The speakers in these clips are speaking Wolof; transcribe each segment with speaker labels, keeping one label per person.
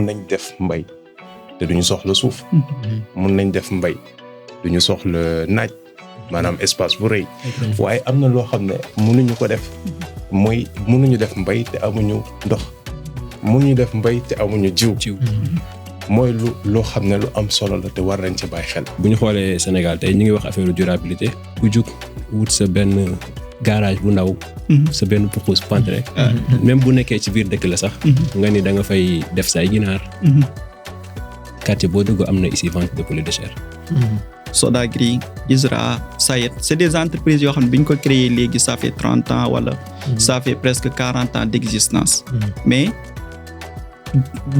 Speaker 1: nañ def mbay te duñu soxla suuf. mun nañ def mbay duñu soxla naaj maanaam espace bu rëy. waaye am na loo xam ne mënuñu ko def mooy mënuñu def mbay te amuñu ndox mënuñu def mbay te amuñu jiw. mooy loo xam ne lu am solo la te war nañ ci bàyyi xel.
Speaker 2: bu ñu xoolee Sénégal tey ñu ngi wax affaire durabilité ku jug wut sa benn garage bu ndaw. sa benn pukus pante rek. même bu nekkee ci biir dëkk la sax. nga ni da nga fay def say ginaar. quartier boo dugg am na ici vente de poulet de chair.
Speaker 3: Sodagri, ISRA, SAED, c'est des entreprises yoo xam ne bi ñu ko créé léegi ça fait 30 ans wala ça fait presque 40 ans d'existence. mais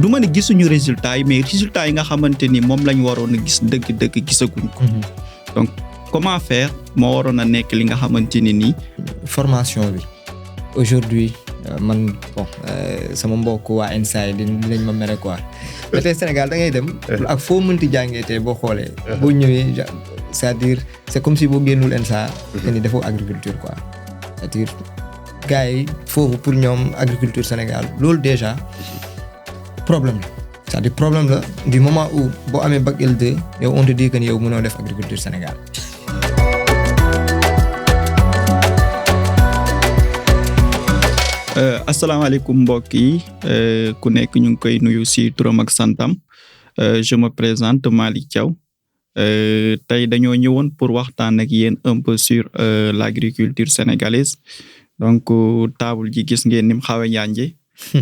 Speaker 3: du ma ne gisuñu résultats yi mais résultats yi nga xamante ni moom lañ waroon a gis dëgg-dëgg gisaguñ ko. donc comment faire moo waroon a nekk li nga xamante ni nii.
Speaker 4: formation bi aujourd'hui man bon sama mbokk waa INSA dinañ ma mere quoi mais tey Sénégal da ngay dem ak foo mënti jàngee tey boo xoolee boo ñëwee c'est-à-dire c'est comme si boo génnul INSA que ni defoo agriculture quoi c'est-à-dire gars yi foofu pour ñoom agriculture Sénégal loolu déjà problème la c'est-à-dire problème la du moment où boo amee bac L2 yow on te dit que ni yow mënoo def agriculture Sénégal.
Speaker 3: asalaamaaleykum mbokk yi ku nekk ñu ngi koy nuyu ci turam ak santam je me présente Malick Thiaw tey dañoo ñëwoon pour waxtaan ak yéen un peu sur l'agriculture sénégalaise donc table ji gis ngeen ni mu xaw a yànje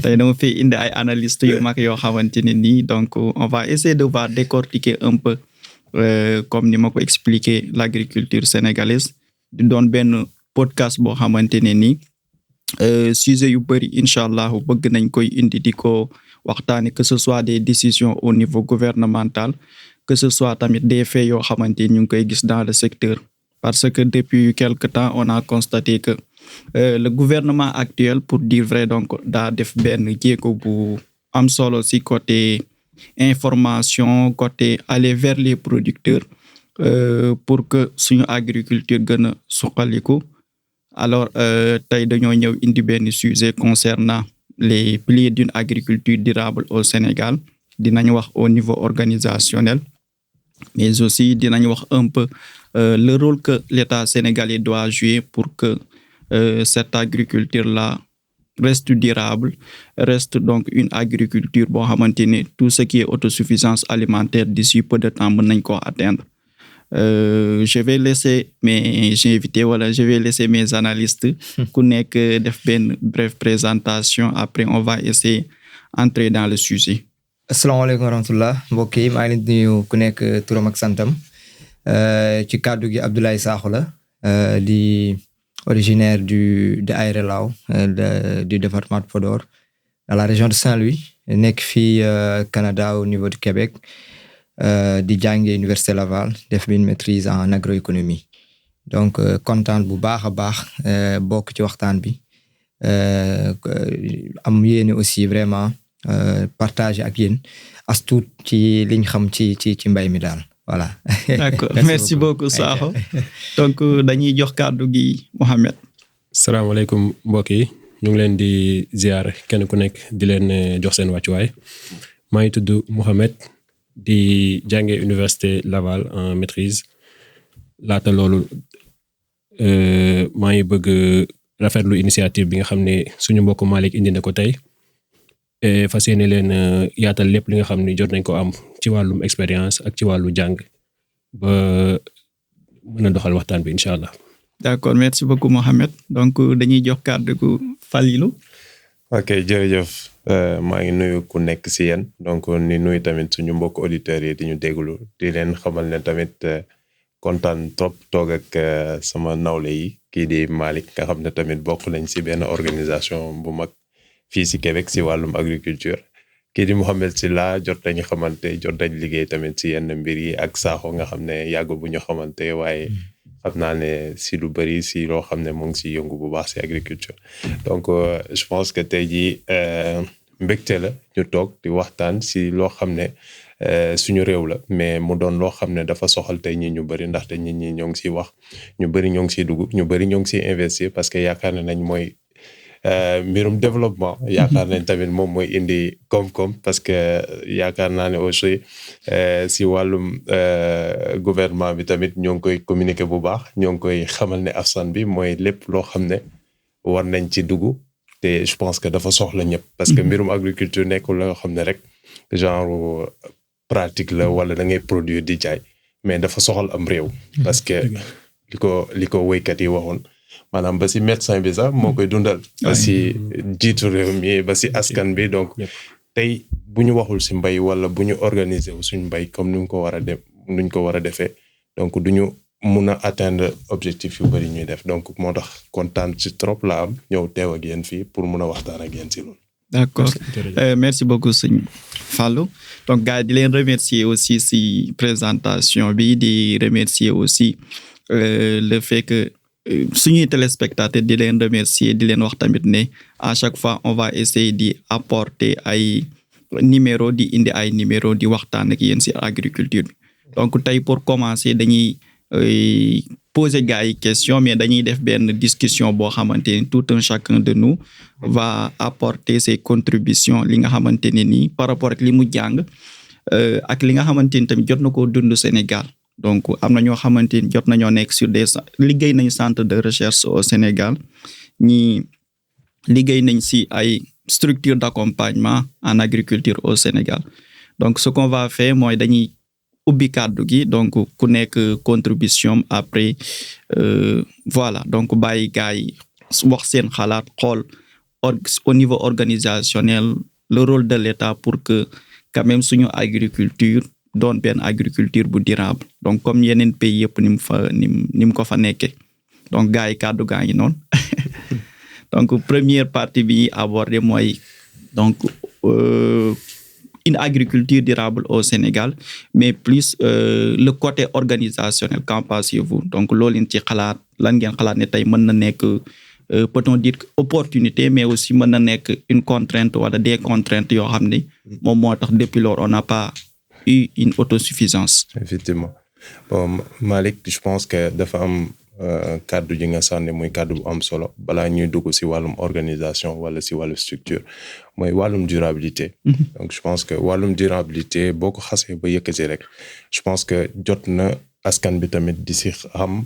Speaker 3: tey dama fi indi ay analystes yu mag yoo xamante ne nii donc on va essayer de voir décortiquer un peu comme ni ma ko expliquer l'agriculture sénégalaise di doon benn podcast boo xamante ne nii sujet yu bëri incha allah bëgg nañ koy indi di ko waxtaane que ce soit des décisions au niveau gouvernemental que ce soit tamit des faits yoo xamante ni ñu ngi koy gis dans le secteur parce que depuis quelque temps on a constaté que le gouvernement actuel pour dire vrai donc daa def benn jéego bu am solo ci côté information côté aller vers les producteurs pour que suñu agriculture gën a suqaliku. Alors tey dañoo ñëw indi benn sujet concernant les piliers d'une agriculture durable au Sénégal dinañ wax au niveau organisationnel mais aussi dinañ wax un peu le rôle que l'État sénégalais doit jouer pour que cette agriculture-là reste durable reste donc une agriculture boo xamante ne tout ce qui est autosuffisance alimentaire d'ici peu de temps mën nañ koo atteindre. Je vais laisser mes invités wala je vais laisser mes analystes ku nekk def benn brève présentation après on va essayer entrer dans le sujet.
Speaker 4: asalaamaaleykum wa rahmatullah mbokk yi maa ngi leen di nuyu ku nekk turam ak santam ci kàddu gi Abdoulaye Sakho la di originaire de Aéré Lao du département de Podor dans la région de Saint-Louis nekk fii Canada au niveau du Québec. Di jàngee Université Laval def une maîtrise en agroéconomie donc kontaan bu baax a baax bokk ci waxtaan bi am yéene aussi vraiment partager ak yéen as tuut ci liñ xam ci mbay mi daal voilà.
Speaker 3: D'accord merci beaucoup Sakho donc dañuy jox kàddu gi Mohamed.
Speaker 2: salaamaaleykum mbokk yi ñu ngi leen di ziar kenn ku nekk di leen jox seen wàccuwaay maa ngi tudd Mohamed. di jànge Université Laval en maîtrise laata loolu maa ngi bëgg rafetlu initiative bi nga xam ne suñu mbokk Malick indi na ko tey fas yéene leen yaatal lépp li nga xam ne jot nañ ko am ci wàllum expérience ak ci wàllu jàng ba mën a doxal waxtaan bi incha allah.
Speaker 3: D'accord merci beaucoup Mohamed donc dañuy jox kàddu gu Falilou.
Speaker 1: ok jërëjëf maa ngi nuyu ku nekk ci yéen donc ni nuyu tamit suñu mbokk auditeurs yi di ñu déglu di leen xamal ne tamit kontaan trop toog ak sama nawle yi kii di Malick nga xam ne tamit bokk nañ ci benn organisation bu mag fii ci Québec ci wàllum agriculture kii di Mohamed Sylla jot nañu xamante jot nañ liggéey tamit ci yenn mbir yi ak Sakho nga xam ne yàgg bu ñu xamante waaye xam naa ne si lu bari si loo xam ne mu ngi si yëngu bu baax si agriculture donc je pense que tey jii mbégte la ñu toog di waxtaan si loo xam ne suñu réew la mais mu doon loo xam ne dafa soxal tey ñi ñu bari ndaxte nit ñi ñoo ngi siy wax ñu bari ñoo ngi siy dugg ñu bari ñoo ngi siy investir parce que yaakaar nañ mooy mbirum développement yaakaar nañ tamit moom mooy indi koom-koom parce que yaakaar naa ne aussi si wàllum gouvernement bi tamit ñoo ngi koy communiquer bu baax ñoo ngi koy xamal ne askan bi mooy lépp loo xam ne war nañ ci dugg te je pense que dafa soxla ñëpp parce que mbirum agriculture nekkul la nga xam ne rek genre pratique la wala da ngay produire di jaay mais dafa soxal am réew parce que li ko woykat yi waxoon maanaam ba si médecin bi sax moo koy dundal ba si jiitu réew mi ba si askan bi donc tey bu ñu waxul si mbay wala bu ñu organiser wu suñ mbay comme nuñ ko war a defee donc duñu mun a atteindre objectif yu bëri ñuy def donc moo tax kontaan ci trop la am ñëw teew ak yéen fii pour mun a waxtaan ak yéen si loolu.
Speaker 3: D'accord. Merci beaucoup sëñ Fallou donc gars di leen remercier aussi si présentation bi di remercier aussi le fait que suñuy téléspectateurs di leen remercier di leen wax tamit ne à chaque fois on va essayer di apporter ay numéro di indi ay numéro di waxtaan ak yéen si agriculture bi donc tey pour commencer dañuy poser gars yi question mais dañuy def benn discussion boo xamante ni tout un chacun de nous va apporter ses contributions li nga xamante ne nii par rapport ak li mu jàng ak li nga xamante ni tamit jot na koo dund Sénégal donc am na ñoo xamante ni jot nañoo nekk sur des liggéey nañ centre de recherche au Sénégal ñi liggéey nañ si ay structure d'accompagnement en agriculture au Sénégal donc ce qu'on va faire mooy dañuy ubbi kàddu gi donc ku nekk contribution après voilà donc bàyyi gars yi wax seen xalaat xool au niveau organisationnel le rôle de l'État pour que quand même suñu agriculture doon benn agriculture bu durable donc comme yeneen pays yëpp ni mu ko fa nekkee donc gars yi kàddu gaa ngi noonu donc première partie bi abordé mooy donc une agriculture durable au Sénégal mais plus le côté organisationnel qu'en pensez-vous donc loolu ci xalaat lan ngeen xalaat ne tey mën na nekk peut-on dire opportunité mais aussi mën na nekk une contrainte wala des contraintes yoo xam ne moom moo tax depuis lors on n'a pas eu une autosuffisance.
Speaker 1: Effectivement bon Malick je pense que dafa am kàddu ji nga sànni muy kàddu bu am solo balaa ñuy dugg si wàllum organisation wala si wàllu structure mooy wàllum durabilité. Donc je pense que wàllum durabilité boo ko xasee ba yëkkati rek je pense que jot na askan bi tamit di si xam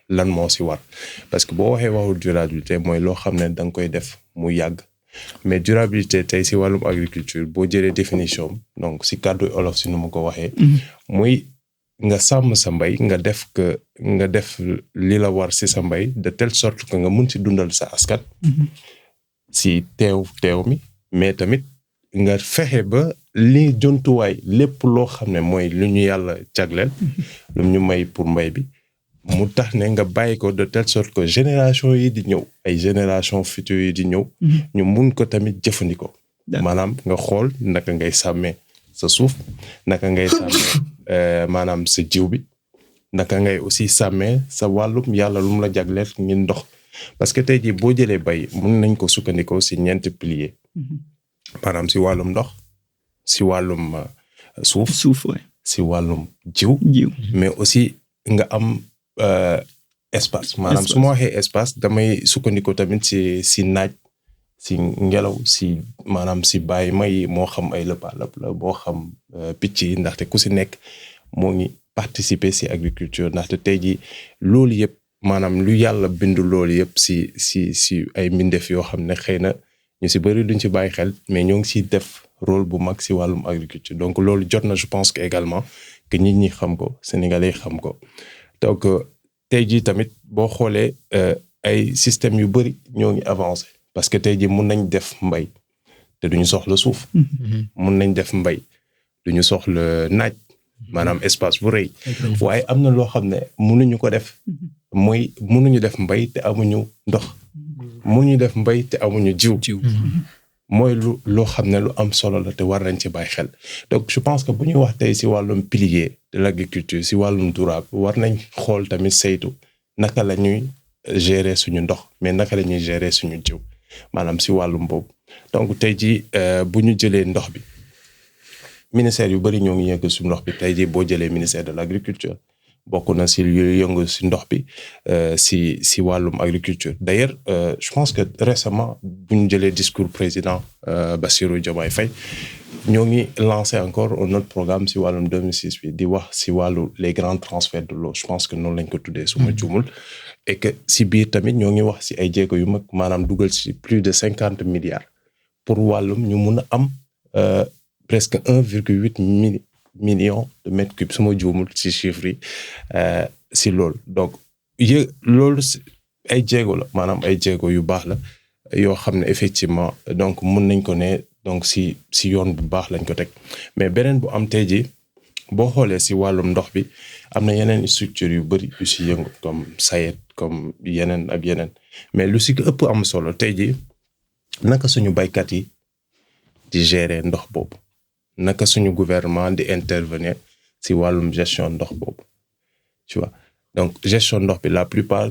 Speaker 1: lan moo si war parce que boo waxee waxul durabilité mooy loo xam ne da nga koy def mu yàgg mais durabilité tey si wàllum agriculture boo jëlee définition donc si kàddu olof si nu ma ko waxee. muy nga sàmm sa mbay nga def li la war si sa mbay de telle sorte que nga mun si dundal sa askan. si teew mi mais tamit nga fexe ba li jontuwaay lépp loo xam ne mooy lu ñu yàlla jagleel lu ñu may pour mbay bi mu tax ne nga bàyyi ko de telle sorte que génération yi di ñëw ay génération future yi di ñëw ñu mun ko tamit jëfandikoo maanaam nga xool naka ngay sàmmee sa suuf naka ngay sàmmee maanaam sa jiw bi naka ngay aussi sàmmee sa wàllum yàlla lu mu la jagleel ngir ndox parce que tey jii boo jëlee bay mun nañ ko sukkandikoo si ñeenti piliers maanaam si wàllum ndox si wàllum suuf si wàllum jiw mais aussi nga am espace maanaam su ma waxee espace damay sukkandikoo tamit si naaj si ngelaw si maanaam si bàyyi may moo xam ay lëppaalëpp la moo xam picc yi ndaxte ku si nekk moo ngi participer si agriculture ndaxte tey jii loolu yëpp maanaam lu yàlla bindu loolu yëpp si ay mbindeef yoo xam ne xëy na ñu si bëri duñ si bàyyi xel mais ñoo ngi siy def rôle bu mag si wàllum agriculture donc loolu jot na je pense que également que nit ñi xam ko sénégalais xam ko donc tey jii tamit boo xoolee ay système yu bëri ñoo ngi avancé parce que tey jii mun nañ def mbay te duñu soxla suuf mun nañ def mbay duñu soxla naaj maanaam espace bu rëy waaye am na loo xam ne mënuñu ko def mooy mënuñu def mbay te amuñu ndox mënuñu def mbay te amuñu jiw mooy loo xam ne lu am solo la te war nañ ci bàyyi xel donc je pense que bu ñuy wax tey si wàllum pilier de l'agriculture si wàllum durable war nañ xool tamit saytu naka la ñuy gérer suñu ndox mais naka la ñuy gérer suñu jiw maanaam si wàllum boobu donc tey jii bu ñu jëlee ndox bi ministère yu bëri ñoo ngi yëngu su ndox bi tey jii boo jëlee ministère de l'agriculture bokk na si yëngu si ndox bi si wàllum agriculture. D'ailleurs je pense que récemment bu ñu jëlee discours président Bassirou Diomaye Faye ñoo ngi lancé encore un autre programme si wàllum 2006 bi di wax si wàllu les grands transferts de l'eau. Je pense que noonu lañ ko tuddee su ma juumul. Et que si biir tamit ñoo ngi wax si ay jéego yu mag maanaam dugal si plus de 50 milliards pour wàllum ñu mun a am presque 1,8 million de mètres cubes su ma juumul si chiffres yi si loolu. Donc loolu ay jéego la maanaam ay jéego yu baax la yoo xam ne effectivement donc mun nañ ko ne donc si yoon bu baax lañ ko teg. Mais beneen bu am tey jii boo xoolee si wàllum ndox bi am na yeneen structure yu bëri yu si yëngu comme SAED comme yeneen ak yeneen mais lu si ëpp am solo tey jii naka suñu baykat yi di gérer ndox boobu naka suñu gouvernement di intervenir si wàllum gestion ndox boobu tu vois. Donc gestion ndox bi la plupart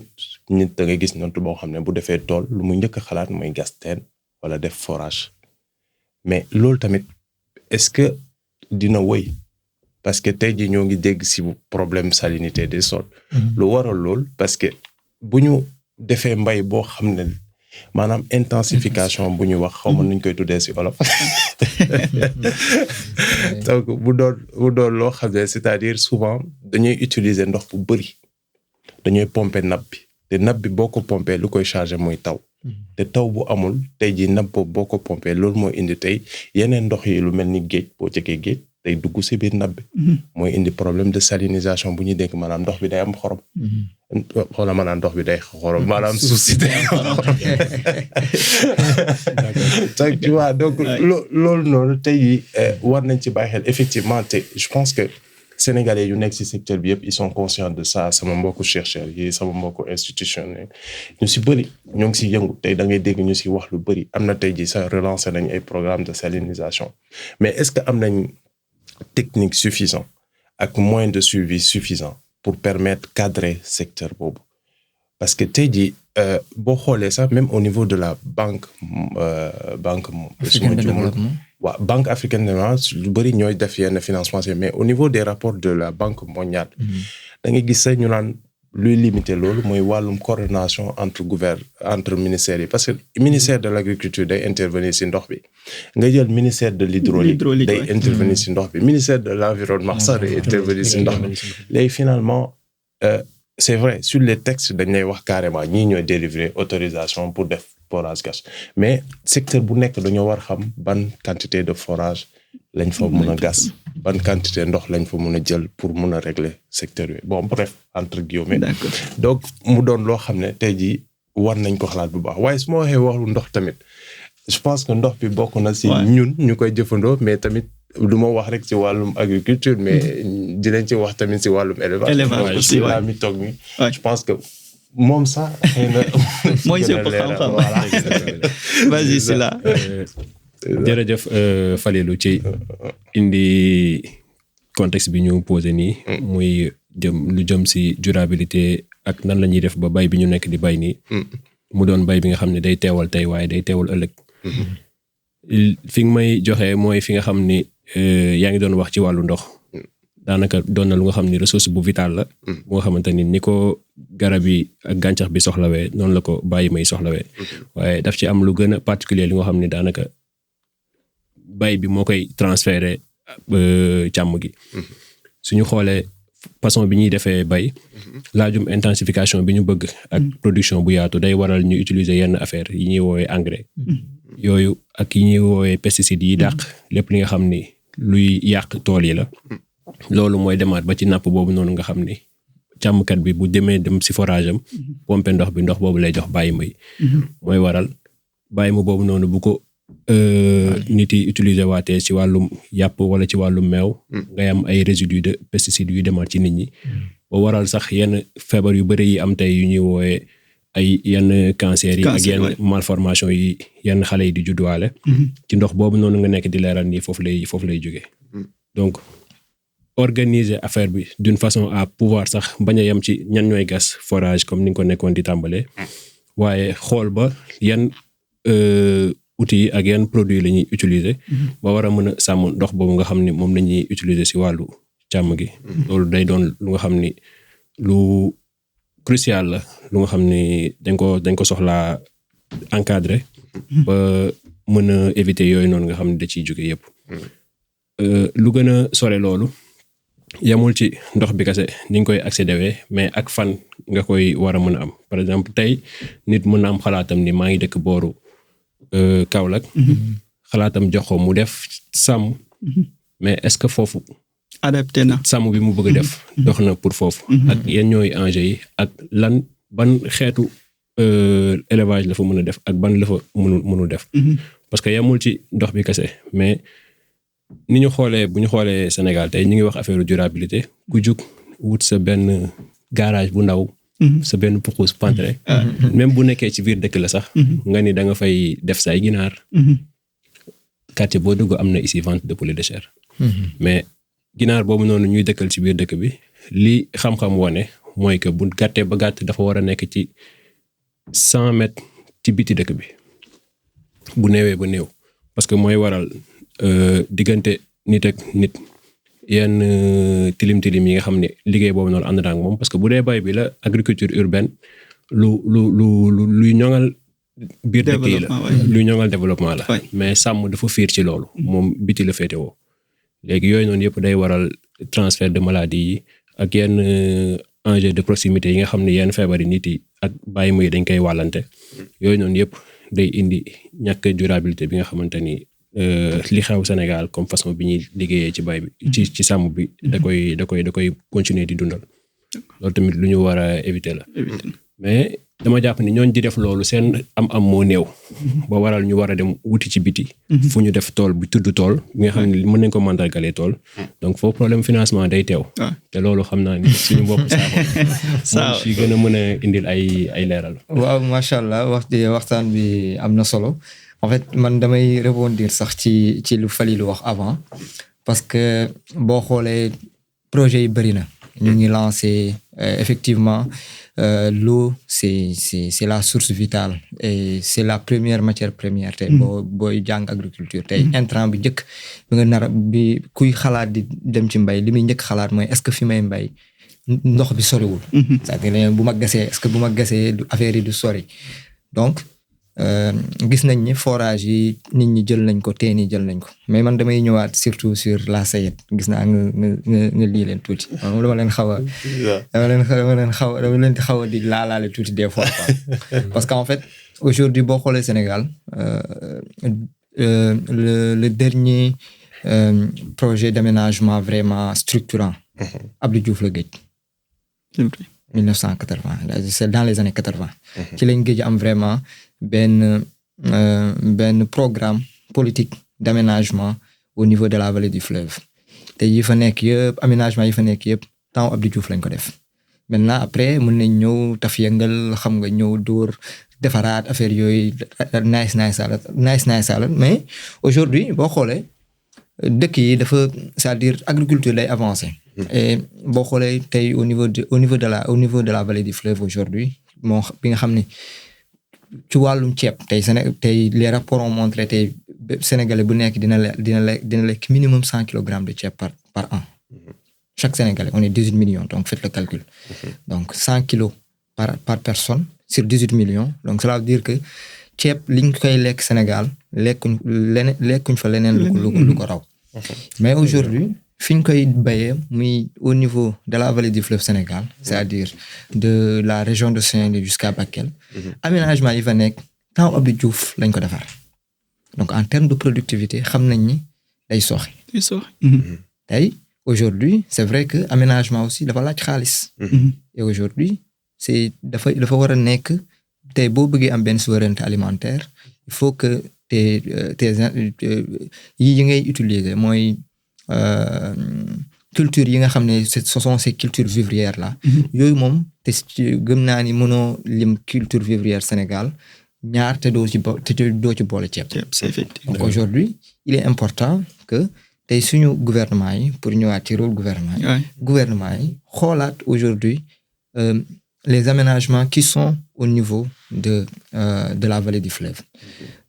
Speaker 1: nit da nga gis noonu boo xam ne bu defee tool lu mu njëkk a xalaat mooy gas teen wala def forage mais loolu tamit est-ce que dina wëy parce que tey jii ñoo ngi dégg si problème salinité des sols. lu waral lool parce que bu ñu defee mbay boo xam ne maanaam intensification bu ñu wax xaw ma nuñ koy tuddee si olof. Donc bu doon loo xam ne c'est-à-dire souvent dañuy utiliser ndox bu bëri dañuy pomper nappe bi te nappe bi boo ko pomper lu koy charger mooy taw. te taw bu amul tey jii nappe boobu boo ko pomper loolu mooy indi tey yeneen ndox yi lu mel ni géej boo jegee géej day dugg si biir nappe bi. mooy indi problème de salinisation bu ñuy dégg maanaam ndox bi day am xorom. xoolal maanaam ndox bi day xorom maanaam suuf si day xorom. tu vois donc loolu noonu tey jii war nañ ci bàyyi xel effectivement te je pense que sénégalais yu nekk ci secteur bi yëpp ils sont conscients de ça sama mbokku chercheurs yi sama mbokku institutionnels ñu si bëri ñoo ngi si yëngu tey da ngay dégg ñu si wax lu bëri am na tey jii sax relancer nañ ay programmes de salinisation mais est-ce que am nañ technique suffisant ak moyen de suivi suffisant pour permettre cadrer secteur boobu parce que tey jii boo xoolee sax même au niveau de la banque waaw banque africaine de développement lu bëri ñooy def yenn financement mais au niveau des rapports de la banque mondiale da ngay gis sax ñu naan luy limiter loolu mooy wàllum coordination entre ministères yi parce que ministère de l'agriculture day intervenir ci ndox bi nga jël ministère de l'hydraulique day intervenir ci ndox bi ministère de l'environnement sax day intervenir ci ndox bi léegi finalement c'est vrai sur les textes dañ lay wax carrément ñii ñooy délivrer autorisation pour def forage gas mais secteur bu nekk dañoo war xam ban quantité de forage lañ fa mun a gas ban quantité ndox lañ fa mun a jël pour mun a régler secteur bi bon bref entre guillemets. Donc mu doon loo xam ne tey jii war nañ ko xalaat bu baax waaye su ma waxee waxu ndox tamit je pense que ndox bi bokk na si ñun ñu koy jëfandoo mais tamit du ma wax rek ci wàllum agriculture mais dinañ ci wax tamit ci wàllum élevage aussi la mi toog mi je pense que moom sax xëy na
Speaker 3: mooy si ko xam-xam vas-y c'est là
Speaker 2: jërëjëf Falilou ci indi contexte bi ñu posé nii muy lu jëm ci durabilité ak nan la ñuy def ba bay bi ñu nekk di bay nii mu doon bay bi nga xam ne day teewal tey waaye day teewal ëllëg fi nga may joxe mooy fi nga xam ni yaa ngi doon wax ci wàllu ndox daanaka doon na lu nga xam ni ressource bu vital la bu nga xamante ni ko garab yi ak gàncax bi soxlawee noonu la ko bàyyi may soxlawee waaye daf ci am lu gën a particulier li nga xam ni daanaka bay bi moo koy transférer càmm gi suñu xoolee façon bi ñuy defee bay laajum intensification bi ñu bëgg ak production bu yaatu day waral ñu utiliser yenn affaire yi ñuy woowee engrais yooyu ak yi ñuy woowee pesticides yi dàq lépp li nga xam ni luy yàq tool yi la loolu mooy demaat ba ci napp boobu noonu nga xam ni càmmkat bi bu demee dem ci forage am pomper ndox bi ndox boobu lay jox bàyyi may mooy waral bàyyi ma boobu noonu bu ko nit yi utiliser waatee ci wàllum yàpp wala ci wàllum meew ngay am ay résidus de pesticides yu demaat ci nit ñi ba waral sax yenn feebar yu bëri yi am tey yu ñuy woowee ay yenn cancer yi ak yenn malformation yi yenn xale yi di judduwaale ci ndox boobu noonu nga nekk di leeral nii foofu lay jógee donc organiser affaire bi d'une façon à pouvoir sax bañ a yem ci ñan ñooy gas forage comme ni nga ko nekkoon di tàmbalee waaye xool ba yan outils yi ak yan produits la ñuy utiliser ba war a mën a sàmm ndox boobu nga xam ni moom la ñuy utiliser ci wàllu càmm gi loolu day doon lu nga xam ni lu crucial la lu nga xam ni dañ ko soxlaa encadrer ba mën a éviter yooyu noonu nga xam ne da ciy jóge yëpp lu gën a sore loolu yemul ci ndox bi kese ni nga koy accéder mais ak fan nga koy war a mën a am par exemple tey nit mën na am xalaatam ni maa ngi dëkk booru Kaolack xalaatam jox ko mu def sàmm mais est-ce que foofu
Speaker 3: adapté na
Speaker 2: sàmm bi mu bëgg a def dox na pour foofu ak yan ñooy enjeux yi ak ban xeetu élevage la fa mën a def ak ban la fa mënul def parce que yemul ci ndox bi kese mais bu ñu xoolee Sénégal tey ñu ngi wax affaire durabilité ku jug wut sa benn garage bu ndaw sa benn puxus pantre même bu nekkee ci biir dëkk la sax nga ni da nga fay def say ginaar quartier boo dugg am na ici vente de poulet de chair mais ginaar boobu noonu ñuy dëkkal ci biir dëkk bi li xam-xam wone mooy que bu gàttee ba gàtt dafa war a nekk ci 100 mètres ci biti dëkk bi bu néewee ba néew parce que mooy waral diggante nit ak nit yenn tilim yi nga xam ne liggéey boobu noonu ànd na ak moom parce que bu dee bay bi la agriculture urbaine luy ñoŋal biir dëkk yi la luy ñoŋal développement la mais sàmm dafa fiir ci loolu moom biti la féetewoo léegi yooyu noonu yëpp day waral transfert de maladie yi ak yenn enjeu de proximité yi nga xam ne yenn feebar yi nit yi ak bàyyi muy dañ koy wàllante yooyu noonu yëpp day indi ñàkk durabilité bi nga xamante ni li xew Sénégal comme façon bi ñuy liggéeyee ci bay bi ci sàmm bi da koy continuer di dundal loolu tamit lu ñu war a éviter la mais dama jàpp ni ñooñ di def loolu seen am moo néew ba waral ñu war a dem wuti ci biti fu ñu def tool bi tudd tool bi nga xam ne mën nañ ko mandargalee tool donc foofu problème financement day teew te loolu xam naa ni suñu bopp saaxo si gën a mën a indil ay leeral
Speaker 4: waaw macha allah waxtaan bi am na solo en fait man damay rebondir sax ci lu Falilou wax avant parce que boo xoolee projet yi bëri na ñu ngi lancé effectivement l'eau c'est la source vitale et c'est la première matière première tey booy jàng agriculture tey intrant bi njëkk bi nga bi kuy xalaat di dem ci mbay li muy njëkk xalaat mooy est-ce que fi may mbay ndox bi soriwul c'est-à-dire bu ma gasee est-ce que bu ma gasee affaire yi du sori donc gis nañ ni forage yi nit ñi jël nañ ko teen yi jël nañ ko mais man damay ñëwaat surtout sur la Sayette gis naa nga lii leen tuuti moom dama leen xaw a di laalaale tuuti des fois quoi parce qu'en fait aujourd'hui boo xoolee Sénégal le dernier projet d'aménagement vraiment structurant Abdou Diouf la géej 1980 c'est dans les années 80 ci lañ géej am vraiment benn programme politique d'aménagement au niveau de la vallée du fleuve te yi fa nekk yëpp aménagement yi fa nekk yëpp temps Abdou Diouf lañ ko def maintenant après mën nañ ñëw taf yëngal xam nga ñëw dóor defaraat affaire yooyu nice salad mais aujourd'hui boo xoolee dëkk yi dafa c'est-à-dire agriculture day avancer et boo xoolee tey au niveau de la vallée du fleuve aujourd'hui moo bi nga xam ne ci wàllum ceeb tey les rapports ont montré tey Sénégalais bu nekk dina lekk minimum 100 kilogrammes de ceeb par an chaque Sénégalais on est 18 millions donc faites le calcul donc 100 kilos par personne sur 18 millions donc cela veut dire que ceeb liñ koy lekk Sénégal lekkuñ fa leneen lu ko raw mais aujourd'hui fi ñu koy bayee muy au niveau de la vallée du fleuve Sénégal c'est-à-dire de la région de Saint-Louis jusqu'à Bakel aménagement yi fa nekk temps Abdou Diouf lañ ko defar donc en termes de productivité xam nañ ni day sooxe tey aujourd'hui c'est vrai que aménagement aussi dafa laaj xaalis et aujourd'hui dafa war a nekk tey boo bëggee am benn souveraineté alimentaire il faut que yi ngay utiliser mooy culture yi nga xam ne ce sont ces cultures vivrières là yooyu moom te gëm naa ni mënoo lim culture vivrière Sénégal ñaar te doo ci boole ceeb donc aujourd'hui il est important que tey suñu gouvernement yi pour ñëwaat ci rôle gouvernement yi xoolaat aujourd'hui les aménagements qui sont au niveau de la vallée du fleuve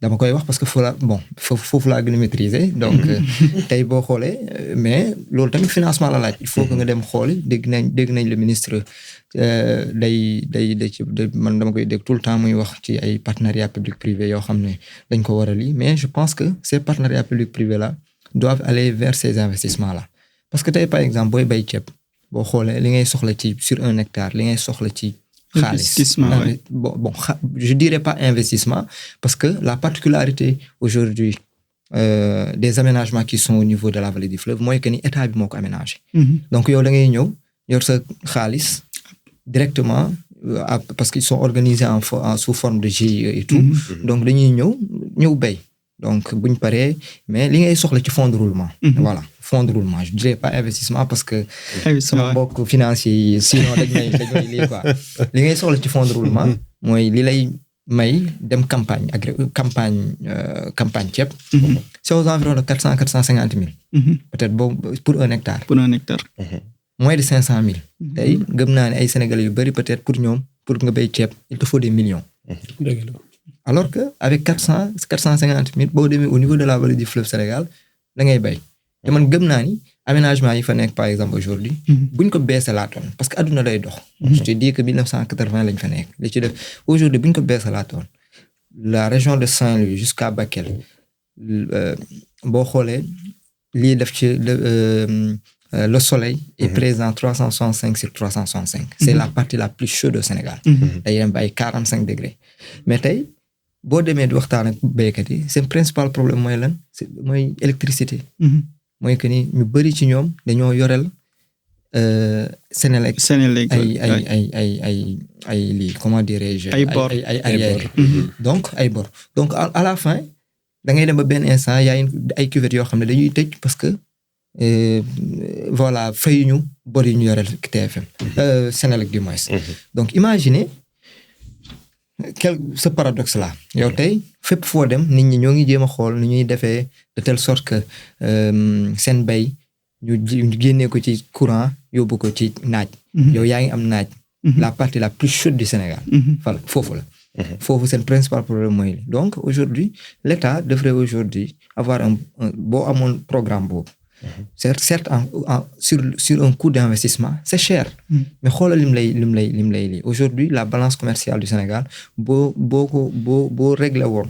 Speaker 4: dama koy wax parce que foofu laa gën a maîtriser donc tey boo xoolee mais loolu tamit financement la laaj il faut que nga dem xooli dégg nañ le ministre man dama koy dégg tout le temps muy wax ci ay partenariat public privé yoo xam ne dañ ko war a lii mais je pense que ces partenariats public privé là doivent aller vers ces investissements là parce que tey par exemple booy bay ceeb boo xoolee li ngay soxla ci sur 1 hectare li ngay soxla ci
Speaker 3: investissement
Speaker 4: je dirais pas investissement parce que la particularité aujourd'hui des aménagements qui sont au niveau de la vallée du fleuve mooy que ni état bi moo ko aménagé donc yow da ngay ñëw yor sa xaalis directement parce qu'ils sont organisés sous forme de GIE et tout donc dañuy ñëw bay donc buñ paree mais li ngay soxla ci fonds de roulement voilà fonds de roulement je dirais pas investissement parce que sama mbokk financier yi sinon dañ may lii quoi li ngay soxla ci fonds de roulement mooy li lay may dem campagne ceeb c'est aux environs de 450 000 peut-être boobu pour 1 hectare moins de 500 000 tey gëm naa ne ay Sénégalais yu bari peut-être pour ñoom pour nga bay ceeb il te faut des millions alors que avec 450 000 boo demee au niveau de la vallée du fleuve Sénégal da ngay bay te man gëm naa ni aménagement yi fa nekk par exemple aujourd'hui buñ ko beesalaatoon parce que adduna day dox je te dis que 1980 lañ fa nekk li ci def aujourd'hui buñ ko beesalaatoon la région de Saint-Louis jusqu'à Bakel boo xoolee lii def ci le soleil est présent 365 sur 365 c'est la partie la plus chaude au Sénégal day dem ba ay 45 degrés mais tey boo demee di waxtaan ak béykat yi seen principal problème mooy lan mooy électricité mooy que ni ñu bari ci ñoom dañoo yoreel Sénélec ay lii comment dirais-je ay arrière donc ay bor donc à la fin da ngay dem ba benn instant y a ay cuvettes yoo xam ne dañuy tëj parce que voilà fayuñu bor yi ñu yoreel TFM Sénélec du moins donc imaginez ce paradoxe là yow tey fépp foo dem nit ñi ñoo ngi jéem a xool ni ñuy defee de telle sorte que seen bay ñu génnee ko ci courant yóbbu ko ci naaj yow yaa ngi am naaj la partie la plus chaude du Sénégal voilà foofu la foofu seen principal problème mooy donc aujourd'hui l'État devrait aujourd'hui avoir boo amoon programme boobu certes sur un coût d'investissement c'est cher mais xoolal lim lay lii aujourd'hui la balance commerciale du Sénégal boo réglé woon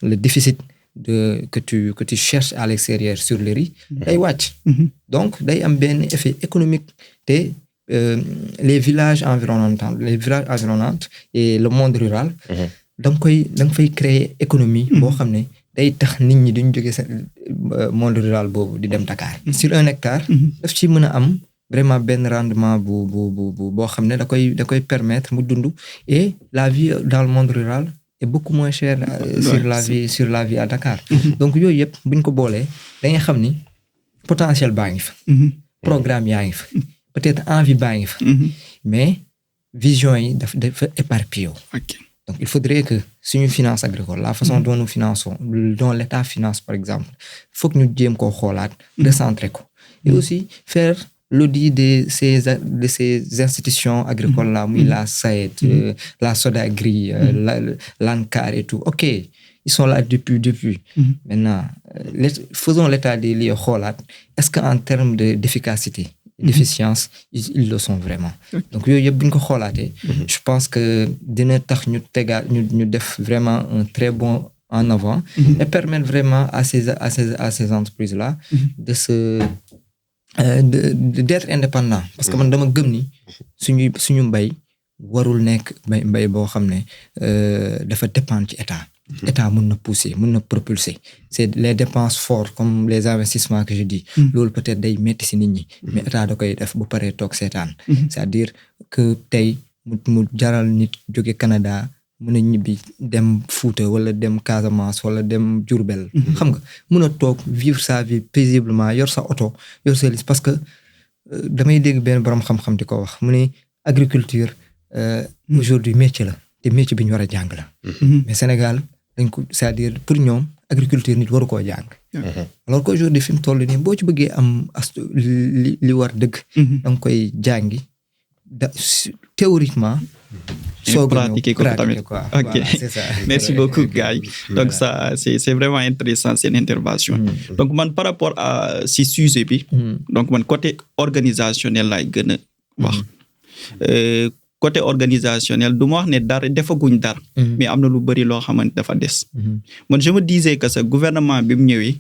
Speaker 4: le déficit que tu cherches à l'extérieur sur le riz day wàcc donc day am benn effet économique te les villages environnants et le monde rural da nga fay créer économie boo xam ne day tax nit ñi duñ jóge monde rural boobu di dem Dakar sur 1 hectare daf ci mën a am vraiment benn rendement boo xam ne da koy permettre mu dund et la vie dans le monde rural est beaucoup moins chère sur la vie à Dakar donc yooyu yëpp buñ ko boolee da ngay xam ni potentiel baa ngi fa programme yaa ngi fa peut-être envie baa ngi fa mais vision yi dafa éparpillé donc il faudrait que suñu finance agricole la façon dont nous finançons dont l'État finance par exemple faut que ñu jéem koo xoolaat recentrer ko et aussi faire l'audit de ces institutions agricoles là muy la SAED la SODAGRI l'ANCAR et tout ok ils sont là depuis maintenant faisons l'état des lieux xoolaat est-ce que en termes d'efficacité d'efficience ils le sont vraiment donc yooyu yëpp bu ñu ko xoolaatee je pense que dina tax ñu def vraiment un très bon en avant et permettre vraiment à ces entreprises là d'être indépendant parce que man dama gëm ni suñu mbay warul nekk mbay boo xam ne dafa dépendre ci état mën na pousser mën na propulser c'est les dépenses fortes comme les investissements que je dis loolu peut-être day metti ci nit ñi mais état da koy def bu paree toog seetaan c'est-à-dire que tey mu jaral nit jóge Canada mën a ñibbi dem Fouta wala dem Casamance wala dem Diourbel xam nga mën a toog vivre sa vie paisiblement yor sa oto yor sa liste parce que damay dégg benn borom xam-xam di ko wax mu ne agriculture aujourd'hui métier la te métier bi ñu war a jàng la mais Sénégal dañ ko c'est-à-dire pour ñoom agriculture nit waru koo jàng alors qu'aujourd'hui fi mu toll nii boo ci bëggee am li war dëgg da nga koy jàngi théoriquement
Speaker 3: pratiquer ko tamit.
Speaker 4: quoi.
Speaker 3: Ok.
Speaker 4: Voilà, c'est ça.
Speaker 3: Merci beaucoup gars yi. Donc ça c'est vraiment intéressant seen intervention. Donc man par rapport à si sujet bi. Donc man côté organisationnel laay gën a wax. Côté organisationnel du ma wax ne dara defaguñ dara. mais am na lu bari loo xamante dafa des. man je me disais que ce gouvernement bi mu ñëwee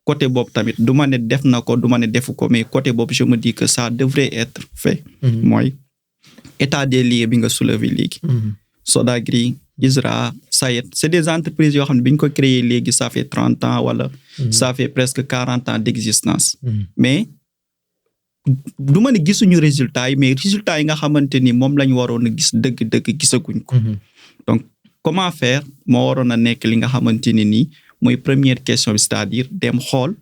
Speaker 3: côté boobu tamit du ma ne def na ko du ma ne defu ko mais côté boobu je me dis que ça devrait être fait. mooy état des lieux bi nga soulever léegi. Sodagri, ISRA, SAED c'est des entreprises yoo xam ne bi ñu ko créé léegi ça fait 30 ans wala. ça fait presque 40 ans d'existence. mais du ma ne gisuñu résultats yi mais résultats yi nga xamante ni moom la ñu waroon a gis dëgg-dëgg gisaguñ ko. donc comment faire moo waroon a nekk li nga xamante ni nii mooy première question bi c'est-à-dire dem xool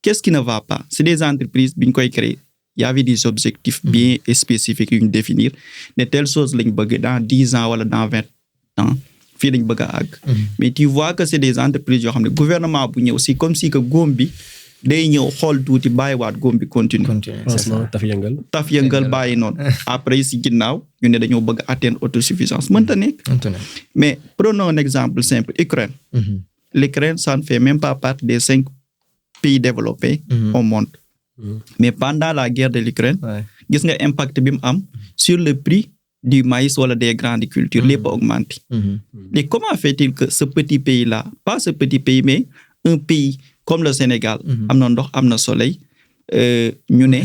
Speaker 3: qu'est-ce qui ne va pas c'est des entreprises bi ñu koy créer y avait des objectifs bien spécifiques yu ñu définir ne telle chose lañ bëgg dans 10 ans wala dans 20 ans fii lañ bëgg a àgg. mais tu vois que c'est des entreprises yoo xam ne gouvernement bu ñëw c'est comme si que góom bi day ñëw xool tuuti bàyyiwaat góom bi continue.
Speaker 2: franchement taf
Speaker 3: yëngal bàyyi noonu. après si ginnaaw ñu ne dañoo bëgg atteindre autosuffisance mënta nekk. mais prenons un exemple simple Ukraine. L'Ukraine ça ne fait même pas partie des 5 pays développés au monde. mais pendant la guerre de l'Ukraine gis nga impact bi mu am sur le prix du maïs wala des grandes cultures lépp a augmenté. et comment fait-il que ce petit pays là pas ce petit pays mais un pays comme le Sénégal am na ndox am na soleil ñu ne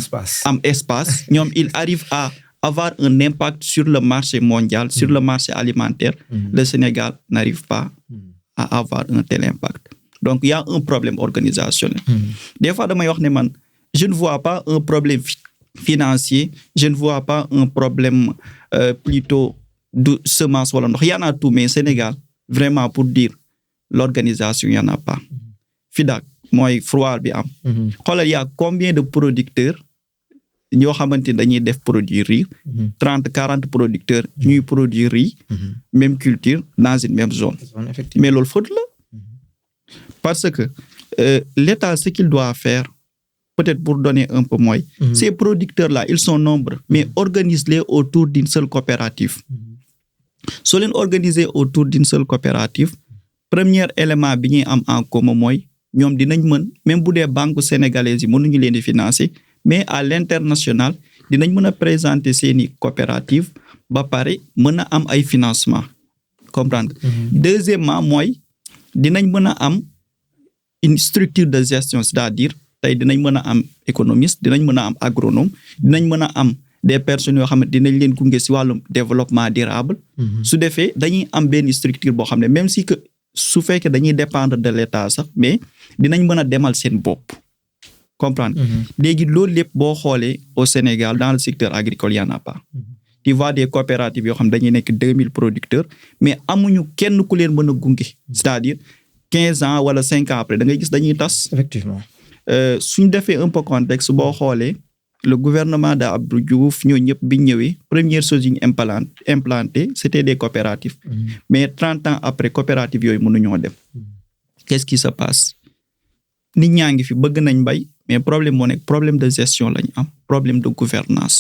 Speaker 3: am espace ñoom il arrive à avoir un impact sur le marché mondial sur le marché alimentaire. Le Sénégal n'arrive pas à avoir un tel impact. donc il y a un problème organisationnel. des fois damay wax ne man je ne vois pas un problème financier je ne vois pas un problème plutôt de semence wala ndox y en a tout mais Sénégal vraiment pour dire l'organisation y en a pas. FIDAK mooy froid bi am. xoolal y a combien de producteurs ñoo xamante ni dañuy def produire riz. 30-40 producteurs ñuy produire riz. même culture dans une même zone. mais loolu faute la. parce que l'État ce qu'il doit faire peut-être pour donner un peu moins. Ces producteurs-là ils sont nombreux mais organise-les autour d'une seule coopérative. soo leen organiser autour d'une seule coopérative premier élément bi ñuy am en commun mooy ñoom dinañ mën même bu dee banque sénégalaise yi mënuñu leen di financer mais à l'international dinañ mën a présenter seeni coopérative ba pare mën a am ay financement comprendre. deuxièmement mooy dinañ mën a am une structure de gestion c'est-à-dire tey dinañ mën a am économiste dinañ mën a am agronome dinañ mën a am des personnes yoo xam ne dinañ leen gunge si wàllum développement durable. su defee dañuy am benn structure boo xam ne même si que su fekkee dañuy dépendre de l'État sax mais dinañ mën a demal seen bopp. comprendre. léegi loolu lépp boo xoolee au Sénégal dans le secteur agricole y en a pas. tu vois des coopératives yoo xam ne dañuy nekk 2000 producteurs mais amuñu kenn ku leen mën a gunge. c'est-à-dire 15 ans wala 5 ans après da ngay gis dañuy tas.
Speaker 4: effectivement.
Speaker 3: suñ defee un peu contexte boo xoolee le gouvernement de Abdou Diouf ñoo ñëpp bi ñëwee première chose yi ñu implanté c'était des coopératives. mais 30 ans après coopératives yooyu mënuñoo dem. qu'est-ce qui se passe nit ñaa ngi fi bëgg nañ mbay mais problème moo nekk problème de gestion lañu am problème de gouvernance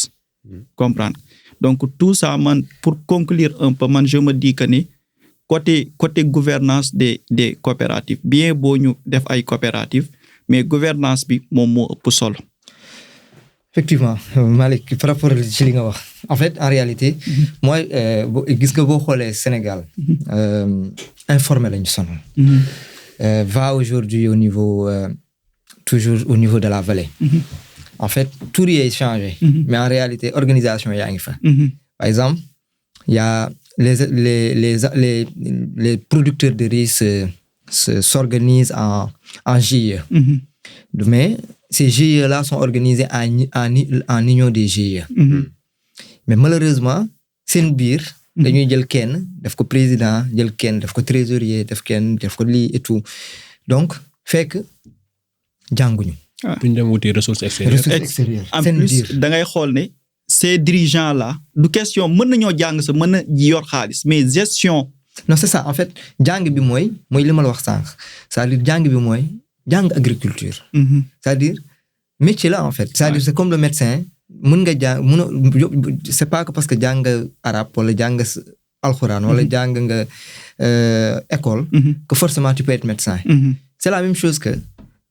Speaker 3: comprendre donc tout ça man pour conclure un peu man je me dis que ni côté gouvernance des coopératives bien boo ñu def ay coopératives mais gouvernance bi moom moo ëpp solo.
Speaker 4: effectivement Malick par rapport ci li nga wax en fait en réalité mooy gis nga boo xoolee Sénégal informé lañu sonal. Va aujourd'hui au niveau toujours au niveau de la vallée. En fait tout y est changé. mais en réalité organisation yaa ngi fa. par exemple il y a les producteurs de riz s'organisent en GIE. mais ces GIE-là sont organisés en union des GIE. mais malheureusement seen biir dañuy jël kenn def ko président jël kenn def ko trésorier def ko lii et tout donc fekk jànguñu.
Speaker 2: buñ dem wuti ressources extérieures.
Speaker 3: en plus da ngay xool ne ces dirigeants là du question mën nañoo jàng sa mën na yor xaalis mais gestion.
Speaker 4: non c'est ça en fait jàng bi mooy li ma la wax sànq c'est-à-dire jàng bi mooy jàng agriculture. c'est-à-dire métier là en fait. c'est-à-dire c'est comme le médecin. mën nga jàng c'est pas que parce que jàng arabe wala jàng alxuraan wala jàng nga école que forcément tu peux être médecin c'est la même chose que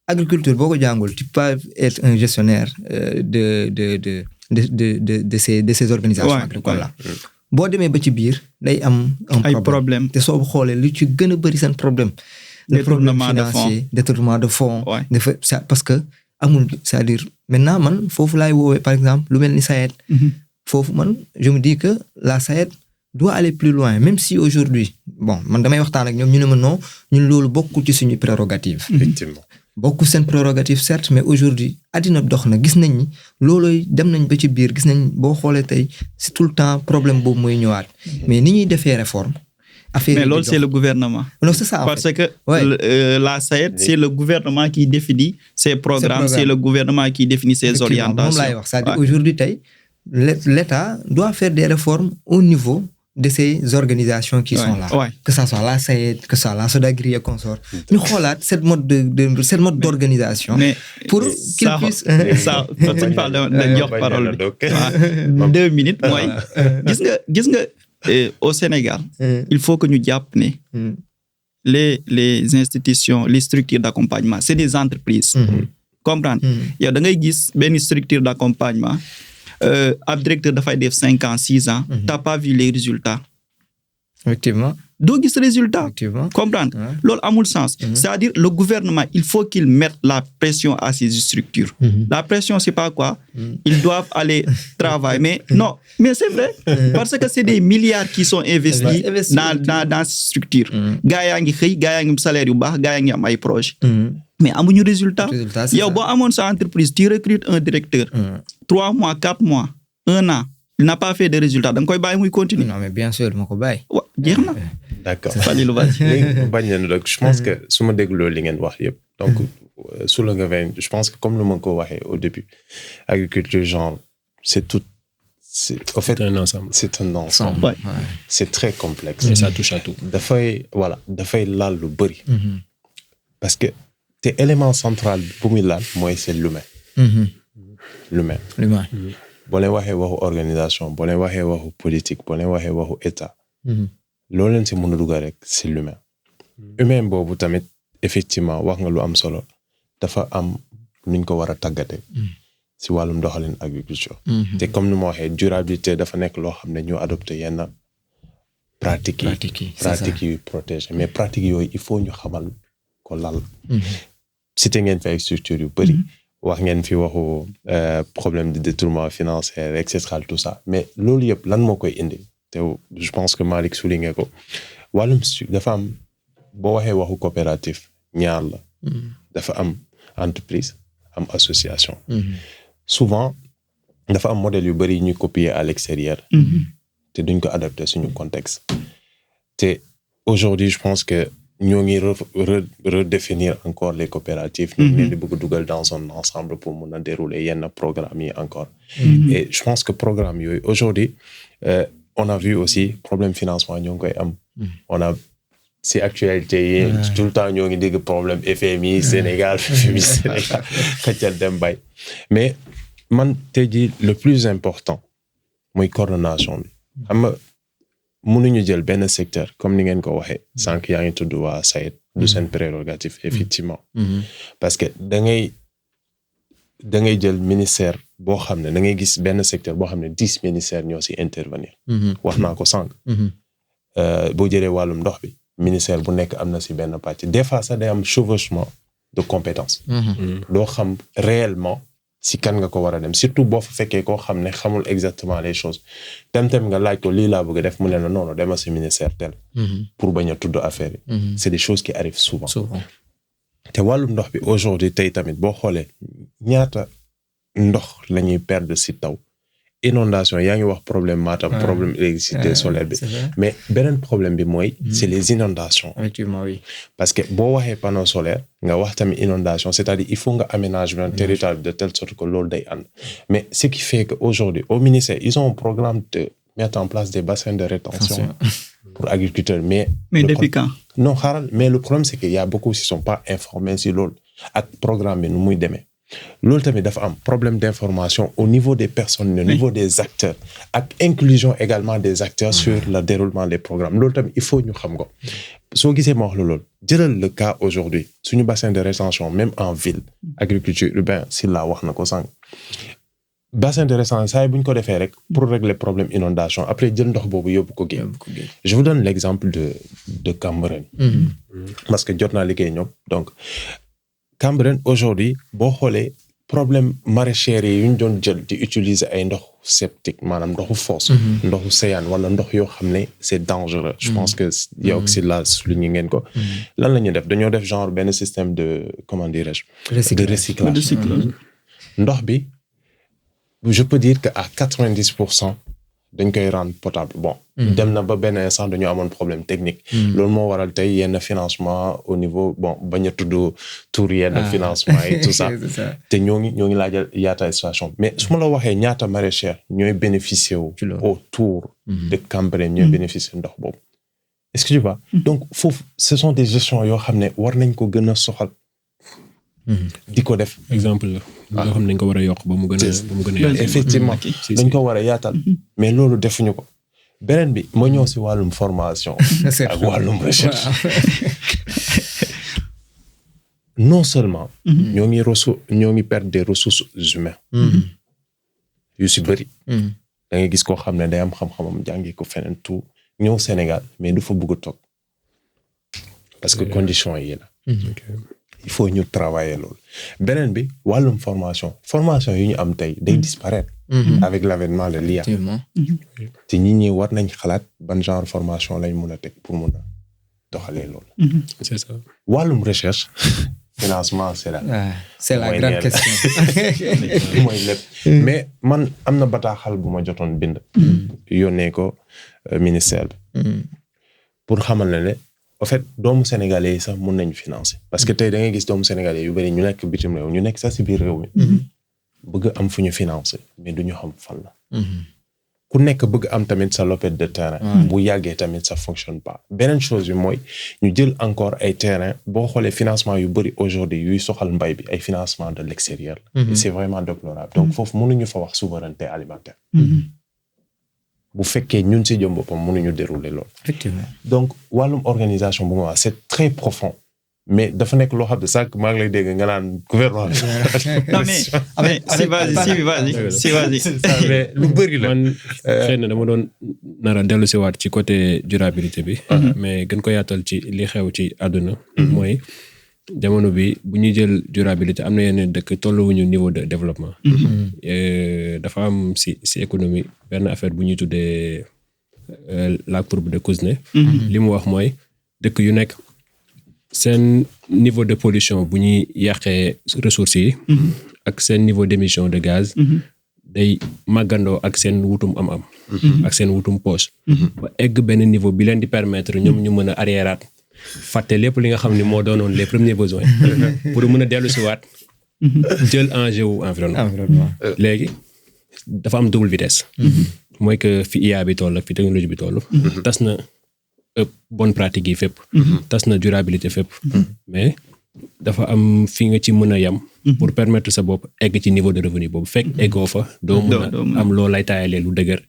Speaker 4: agriculture boo ko jàngul tu peux être un gestionnaire de ces organisations agricoles là boo demee ba ci biir day am un problème te soo xoolee li ci gën a bëri seen problème le problème financier détournement de fonds parce que amul c'est-à-dire maintenant man foofu laay woowee par exemple lu mel ni SAED foofu man je me dis que la SAED doit aller plus loin même si aujourd'hui bon man damay waxtaan ak ñoom ñu ne ma non ñun loolu bokkul ci suñu prérogative
Speaker 1: effectivement
Speaker 4: bokkul seen prérogative certes mais aujourd'hui àddina dox na gis nañ ni loolooy dem nañ ba ci biir gis nañ boo xoolee tey c'est tout le temps problème boobu mooy ñëwaat mais ni ñuy defee réforme
Speaker 3: mais loolu c'est le gouvernement
Speaker 4: non c'est ça
Speaker 3: parce que la SAED c'est le gouvernement qui définit ses programmes c'est le gouvernement qui définit ses orientations
Speaker 4: moom laay wax c'est-à-dire aujourd'hui tey l'État doit faire des réformes au niveau de ces organisations qui sont là que ça soit la SAED que ça soit la SODAGRI et consorts ñu xoolaat cette mode d'organisation pour qu'ils puissent
Speaker 3: ça tu parles de jox parole bi 2 minutes mooy gis nga au Sénégal il faut que ñu jàpp ne les institutions les structures d'accompagnement c'est des entreprises comprendre yow da ngay gis benn structure d'accompagnement ab directeur dafay def 5 ans 6 ans t'as pas vu les résultats
Speaker 4: effectivement
Speaker 3: doo gis résultat comprendre loolu amul sens c'est-à-dire le gouvernement il faut qu'il mette la pression à ces structures la pression c'est pas quoi ils doivent aller travailler mais c'est vrai parce que c'est des milliards qui sont investis dans ces structures gaa yaa ngi xëy gaa yaa ngi salaire yu baax gaa yaa ngi am ay projet mais amuñu résultat yow boo amoon sa entreprise tu recrutes un directeur 3 mois 4 mois 1 an il n'a pas fait de résultat da nga koy bàyyi muy continuer.
Speaker 4: non mais bien sûr ma ko bàyyi.
Speaker 3: waaw jeex na.
Speaker 1: d'accord
Speaker 3: Falilou vas-y.
Speaker 1: léegi bañ nañu rek je pense que su ma dégloo li ngeen wax yëpp. donc sur le gouvernement je pense que comme lu ma ko waxee au début agriculture genre c'est tout. c'est en fait
Speaker 2: un ensemble.
Speaker 1: c'est un ensemble.
Speaker 3: Ouais.
Speaker 1: c'est très complexe.
Speaker 2: et ça touche à tout.
Speaker 1: dafay laal lu bëri. parce que te élément central bu muy laal mooy c'est l'humain. l'humain. boo leen waxee waxu organisation boo leen waxee waxu politique boo leen waxee waxu état. loolu leen si mën a dugal rek c'est l'humain. humain boobu tamit effectivement wax nga lu am solo dafa am nuñ ko war a tàggate. si wàllum doxalin agriculture. te comme ni ma waxee durabilité dafa nekk loo xam ne ñoo adopté yenn pratiques yi protéger mais pratiques yooyu il faut ñu xamal ko lal. cité ngeen fi ay structures yu bëri. wax ngeen fi waxu problème de détournement financier et cetera tout ça mais loolu yëpp lan moo koy indi te je pense que Malick souligné ko wàllum dafa am boo waxee waxu coopérative ñaar la. dafa am entreprise am association. souvent dafa am modèle yu bëri ñuy copier à l'extérieur. te duñ ko adapter suñu contexte. te aujourd'hui je pense que ñoo ngi redéfinir encore les coopératives. ñu ngi leen di bëgg dugal dans un ensemble pour mun a dérouler yenn programmes yi encore. et je pense que programme yooyu aujourd'hui on a vu aussi problème financement ñoo ngi koy am. on a si actualité yi tout le temps ñoo ngi dégg problème FMI Sénégal FMI Sénégal xëccal dem bay mais man tey jii le plus important mooy coordination bi xam nga mënuñu jël benn secteur comme ni ngeen ko waxee sànq yaa ngi tudd waa SAED du seen prérogative effectivement parce que da ngay jël ministère boo xam ne da ngay gis benn secteur boo xam ne 10 ministères ñoo si intervenir wax naa ko sànq boo jëlee wàllum ndox bi ministère bu nekk am na si benn pàcc des fois sax day am chevauchement de compétences doo xam réellement si kan nga ko war a dem surtout boo fa fekkee koo xam ne xamul exactement les choses tem nga laaj ko lii laa bëgg a def mu ne la non dema si ministère tel pour bañ a tudd affaire yi c'est des choses qui arrivent souvent te wàllum ndox bi aujourd'hui tey tamit boo xoolee ñaata ndox la ñuy perdre si taw inondation yaa ngi wax problème Matam problème électricité solaire bi mais beneen problème bi mooy c'est les inondations
Speaker 4: effectivement oui
Speaker 1: parce que boo waxee panneau solaire nga wax tamit inondation c'est-à-dire il faut nga aménagement territoire de telle sorte que loolu day ànd mais ce qui fait que aujourd'hui au ministère ils ont un programme de mettre en place des bassins de rétention pour agriculteurs mais
Speaker 3: depuis quand
Speaker 1: non xaaral mais le problème c'est que y a beaucoup qui sont pas informés si loolu ak programme bi nu muy demee loolu tamit dafa am problème d'information au niveau des personnes au niveau des acteurs ak inclusion également des acteurs sur le déroulement des programmes loolu tamit il faut ñu xam ko soo gisee ma wax la loolu jëlal le cas aujourd'hui suñu bassin de rétention même en ville agriculture urbain si la wax na ko sànq bassin de rétention saa yi bu ñu ko defee rek pour régler problème inondation après jël ndox boobu yóbbu ko géej je vous donne l'exemple de Cambérène parce que jot naa liggéey ñoom donc Cambérène aujourd'hui boo xoolee problème maraîchers yi yu ñu doon jël di utiliser ay ndox septique maanaam ndoxu fosse ndoxu séyaan wala ndox yoo xam ne c'est dangereux je pense que yow si la souligné ngeen ko lan la ñuy def dañoo def genre benn système de comment dirais-je de recyclage ndox bi je peux dire que à 90% dañ koy rendre potable bon dem na ba benn instant dañoo amoon problème technique loolu moo waral tey yenn financement au niveau bon bañ a tudd tour yenn financement et tout ça te ñoo ngi laajal yaata situation mais su ma la waxee ñaata maraîchers ñooy bénéficier wu autour de Cambérène ñooy bénéficier ndox boobu est-ce que tu vois donc foofu ce sont des gestions yoo xam ne war nañ ko gën a soxal di ko def
Speaker 2: exemple la loo xam ne dañ ko war a yokk ba mu gën a
Speaker 1: effectivement dañ ko war a yaatal mais loolu defuñu ko beneen bi ma ñëw si wàllum formation ak wàllum recherche non seulement ñoo ngi perdre des ressources humaines yu si bëri da ngay gis koo xam ne day am xam-xamam jàngi ko feneen tout ñëw Sénégal mais du fa bëgg a toog parce que condition yi la il faut ñu travailler loolu beneen bi wàllum formation yi ñu am tey day disparaître avec l'avènement de l'IA te nit ñi war nañ xalaat ban genre formation lañ mun a teg pour mun a doxalee loolu
Speaker 2: c'est ça
Speaker 1: wàllum recherche financement c'est
Speaker 4: la grande question
Speaker 1: mooy lépp mais man am na bataaxal bu ma jotoon bind yónnee ko ministère bi pour xamal ne en fait doomu sénégalais yi sax mën nañu financer parce que tey da ngay gis doomu sénégalais yu bari ñu nekk bitim réew ñu nekk sax ci biir réew mi bëgg am fu ñu financer mais duñu xam fan la ku nekk bëgg am tamit sa lopette de terrain bu yàggee tamit ça fonctionne pas beneen chose bi mooy ñu jël encore ay terrain boo xoolee financement yu bari aujourd'hui yuy soxal mbay bi ay financement de l'extérieur c'est vraiment déplorable donc foofu mënuñu fa wax souveraineté alimentaire bu fekkee ñun ci jëm boppam mënuñu dérouler loolu.
Speaker 4: effectivement
Speaker 1: donc wàllum organisation bu nga wax c'est très profond mais dafa nekk loo xam ne sànq maa ngi lay dégg nga naan gouvernement bi.
Speaker 3: non mais vas-y.
Speaker 1: mais lu bëri la.
Speaker 2: man xëy na dama doon nara dellu si waat ci côté durabilité bi. mais gën ko yaatal ci li xew ci àdduna. mooy jamono bi bu ñuy jël durabilité am na yenn dëkk tolluwuñu niveau de développement. dafa am si économie benn affaire bu ñuy tuddee la courbe de Kuznets. li mu wax mooy dëkk yu nekk seen niveau de pollution bu ñuy yàqee ressources yi. ak seen niveau d'émission de gaz. day màggandoo ak seen wutum am-am. ak seen wutum poche. ba egg benn niveau bi leen di permettre ñoom ñu mën a arriéraat. fàtte lépp li nga xam ne moo doonoon les premiers besoins pour mën a dellu si waat jël enjeu wu environnement léegi dafa am double vitesse mooy que fi IA bi toll ak fi technologie bi toll tas na bonne pratique yi fépp tas na durabilité fépp mais dafa am fi nga ci mën a yem pour permettre sa bopp egg ci niveau de revenu boobu fekk eggoo fa doo mën a am loo lay taayalee lu dëgër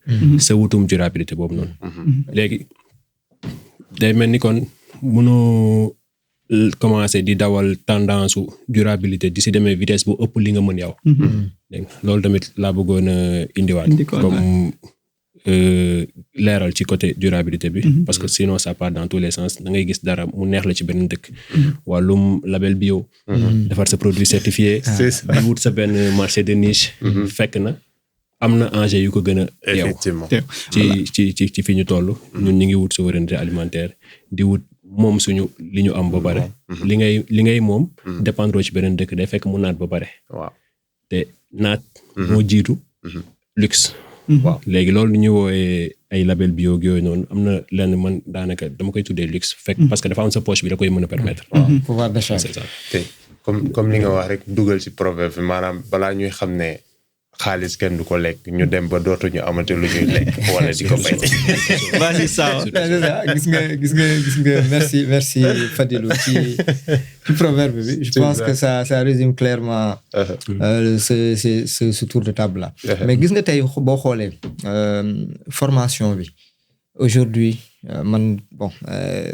Speaker 2: sa wutum durabilité boobu noonu léegi day mel ni kon mënoo commencer di dawal tendance su durabilité di si demee vitesse bu ëpp li nga mën yow. dégg nga loolu tamit laa bëggoon a indiwaat. comme leeral ci côté durabilité bi. parce que sinon ça part dans tous les sens da ngay gis dara mu neex la ci benn dëkk. wàllum label bio. defar sa produit certifié. di wut sa benn marché de niche. fekk na am na enjeu yu ko gën a.
Speaker 1: effectivement
Speaker 2: ci fi ñu toll. ñun ñu ngi wut souveraineté alimentaire di wut. moom suñu li ñu am ba pare li ngay moom dépendre ci beneen dëkk day fekk mu naat ba pare
Speaker 1: waaw
Speaker 2: te naat moo jiitu luxe waaw léegi loolu lu ñuy woowee ay label bio yooyu noonu am na lenn man daanaka dama koy tuddee luxe fekk parce que dafa am sa poche bi da koy mën a permettre
Speaker 4: pouvoir d'achat
Speaker 2: c'est ça
Speaker 1: te comme li nga wax rek dugal ci proverbe bi maanaam balaa ñuy xam ne xaalis kenn du ko lekk ñu dem ba dootuñu amate lu ñuy lekk wala di ko fay.
Speaker 3: vas-y Sao.
Speaker 4: gis nga merci Fadilou ci proverbe bi. Je pense que ça résume clairement ce tour de table là. Mais gis nga tey boo xoolee formation bi aujourd'hui man bon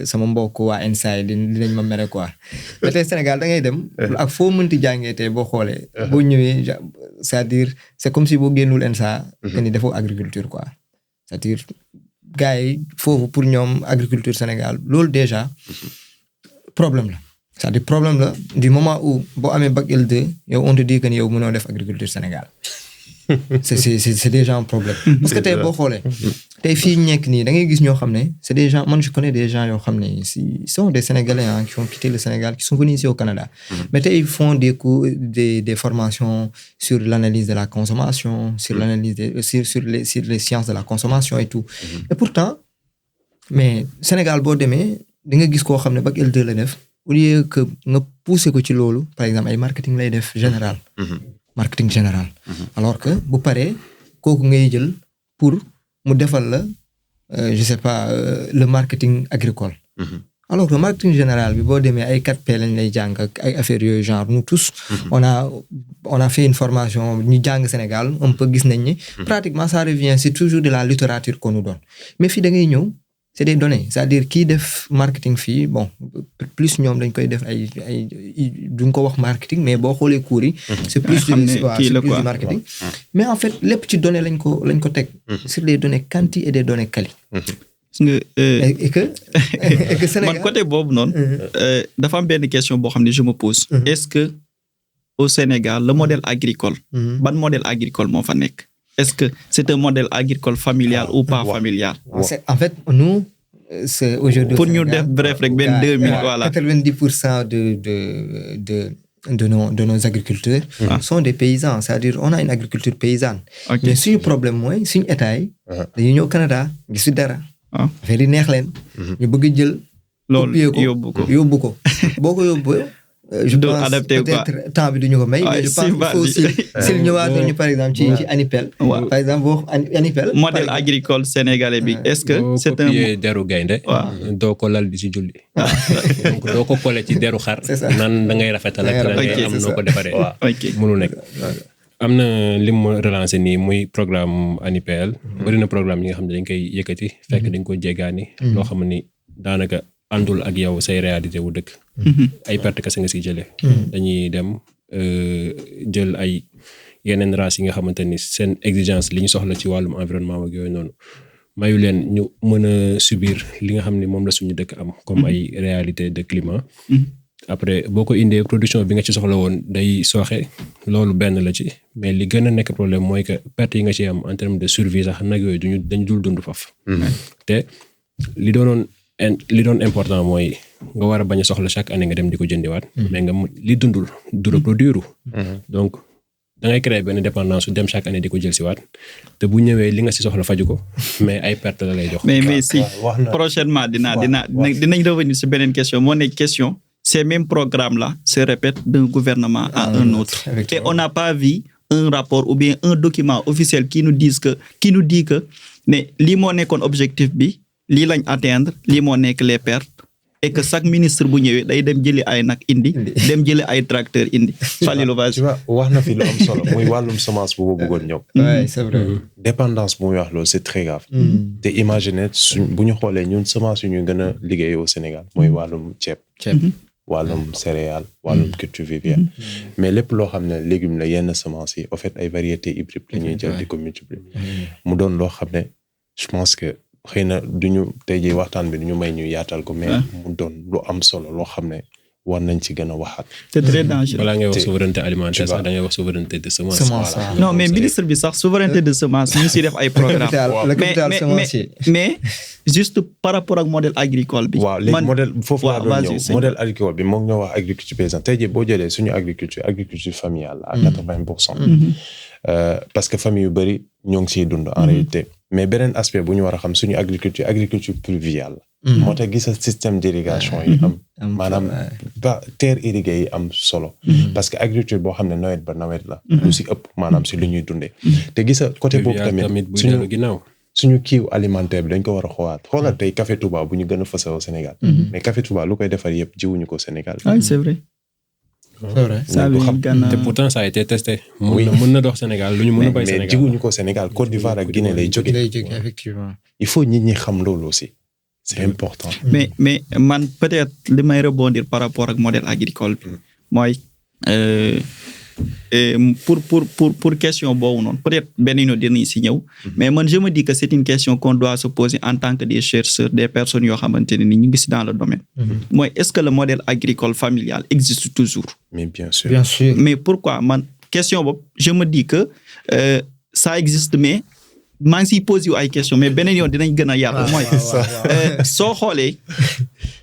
Speaker 4: sama mbokk waa Inside dinañ ma mere quoi mais tey Sénégal da ngay dem ak foo mënti jàngee tey boo xoolee boo ñëwee c'est-à-dire c'est comme si boo génnul ENSA que ni defoo agriculture quoi c'est-à-dire gars yi foofu pour ñoom agriculture Sénégal loolu déjà problème la c'est-à-dire problème la du moment où boo amee bac L2 yow on te dit que ni yow mënoo def agriculture Sénégal c'est déjà un problème parce que tey boo xoolee tey fii nekk nii da ngay gis ñoo xam ne c'est des gens man je connais des gens yoo xam ne sont des Sénégalais qui ont quitté le Sénégal qui sont venus ici au Canada mais tey ils font des cours des formations sur l'analyse de la consommation sur l'analyse sur les sciences de la consommation et tout et pourtant mais Sénégal boo demee di nga gis koo xam ne bac L2 la def au lieu que nga pousser ko ci loolu par exemple ay marketing lay def général marketing général alors que bu paree kooku ngay jël pour mu defal la je sais pas le marketing agricole alors que marketing général bi boo demee ay 4P lañ lay jàng ak ay affaires yooyu genre nous tous on a fait une formation ñu jàng Sénégal un peu gis nañ ni pratiquement ça revient c'est toujours de la littérature qu'on nous donne mais fii da ngay ñëw c'est des données c'est-à-dire kii def marketing fii bon plus ñoom dañ koy def ay duñ ko wax marketing mais boo xoolee cours yi c'est plus du marketing mais en fait lépp ci données lañ ko teg sur des données quanti et des données quali et que Sénégal
Speaker 3: man côté boobu noonu dafa am benn question boo xam ne je me pose est-ce que au Sénégal le modèle agricole ban modèle agricole moo fa nekk est-ce que c'est un modèle agricole familial ou pas familial
Speaker 4: en fait nous c'est aujourd'hui
Speaker 3: pour ñu def bref rek benn 2000 voilà
Speaker 4: 90% de nos agriculteurs sont des paysans c'est-à-dire on a une agriculture paysanne mais suñu problème mooy suñu état yi dañuy ñëw Canada gisu dara affaire yi neex leen ñu bëgg jël
Speaker 3: loolu
Speaker 4: yóbbu ko boo ko yóbbu je pense peut-être temps bi duñu ko may mais je pense qu'il faut aussi s'il ñëwaat ñu par exemple ci ANIPEL par exemple boo ANIPEL
Speaker 3: modèle agricole sénégalais bi est-ce que c'est un
Speaker 2: deru gaynde doo ko lal di ci julli donc doo ko collé ci deru xar nan da ngay rafetal ak da ngay am noo ko defaree mënu nekk am na lim ma relancé nii muy programme ANIPEL bari na programme yi nga xam ne dañ koy yëkkati fekk dañ ko jéggaani loo xam ni daanaka àndul ak yow say réalité wu dëkk ay perte kese nga si jëlee dañuy dem jël ay yeneen race yi nga xamante ni seen exigence li ñu soxla ci wàllum environnement ak yooyu noonu mayu leen ñu mën a subir li nga xam ni moom la suñu dëkk am comme ay réalité de climat après boo ko indee production bi nga ci soxla woon day sooxe loolu benn la ci mais li gën a nekk problème mooy que perte yi nga ci am en termes de survie sax nag yooyu dañu dul dund faf te li doon important mooy nga war a bañ a soxla chaque année nga dem di ko jëndiwaat mais nga li dundul du reproduire donc da ngay créer benn dépendance su dem chaque année di ko jël si waat te bu ñëwee li nga si soxla faju ko mais ay perte la lay jox
Speaker 3: mais si prochainement dinañ revenir si beneen question moo nekk question ces mêmes programmes là se répètent d'un gouvernement à un autre et on n'a pas vu un rapport ou bien un document officiel qui nous dit que ne lii moo nekkoon objectif bi lii lañ atteindre lii moo nekk les pertes et que chaque ministre bu ñëwee day dem jëli ay nag indi dem jëli ay tracteur indi Falilou Vaz
Speaker 1: wax na fi lu am solo muy wàllum semence bu ma bëggoon ñëw
Speaker 4: c'est vrai
Speaker 1: dépendance bu muy wax loolu c'est très grave te imaginer bu ñu xoolee ñun semence yu ñu gën a liggéey au Sénégal mooy wàllum ceeb wàllum céréales wàllum culture vivrière mais lépp loo xam ne légumes la yenn semences yi au fait ay variétés hybrides la ñuy jël di ko multiplier mu doon loo xam ne je pense que xëy na duñu tey jii waxtaan bi duñu may ñu yaatal ko mais mu doon lu am solo loo xam ne war nañ ci gën a waxaat.
Speaker 3: c'est très dangereux.
Speaker 2: balaa ngay wax souveraineté alimentaire sax da ngay wax souveraineté de semence.
Speaker 3: non mais ministre bi sax souveraineté de semence ñu si def ay programme mais juste par rapport ak modèle agricole bi.
Speaker 1: waaw léegi modèle foofu laa doon ñëw modèle agricole bi moom ñoo wax agriculture paysanne tey jii boo jëlee suñu agriculture familiale à 80%. parce que famille yu bëri ñoo ngi siy dund en réalité mais beneen aspect bu ñu war a xam suñu agriculture pluviale moo tax gis système d'irrigation yi am maanaam terre irriguée yi am solo parce que agriculture boo xam ne nawet ba nawet la lu si ëpp maanaam si lu ñuy dundee te gis côté boobu tamit suñu kiiw alimentaire bi dañ ko war a xoolaat tey café Touba bu ñu gën a fës au Sénégal mais café Touba lu koy defar yëpp jiwuñu ko Sénégal
Speaker 3: c'est vrai
Speaker 2: te pourtant ça a été testé mën na dox Sénégal lu ñu mën a bay Sénégal
Speaker 1: mais jiwuñu ko Sénégal Côte d'Ivoire ak Guinée lay jóge
Speaker 4: effectivement
Speaker 1: il faut nit ñi xam loolu aussi c'est important
Speaker 3: mais man peut-être li may rebondir par rapport ak modèle agricole bi mooy pour question boobu noonu peut-être benn yoon dinañ si ñëw mais man je me dis que c'est une question qu'on doit se poser en tant que des chercheurs des personnes yoo xamante ne ni ñu ngi si dans le domaine mooy est-ce que le modèle agricole familial existe toujours
Speaker 1: mais bien sûr
Speaker 3: mais pourquoi man question boobu je me dis que ça existe mais maa ngi siy posé wu ay question mais beneen yoon dinañ gën a yaatu mooy soo xoolee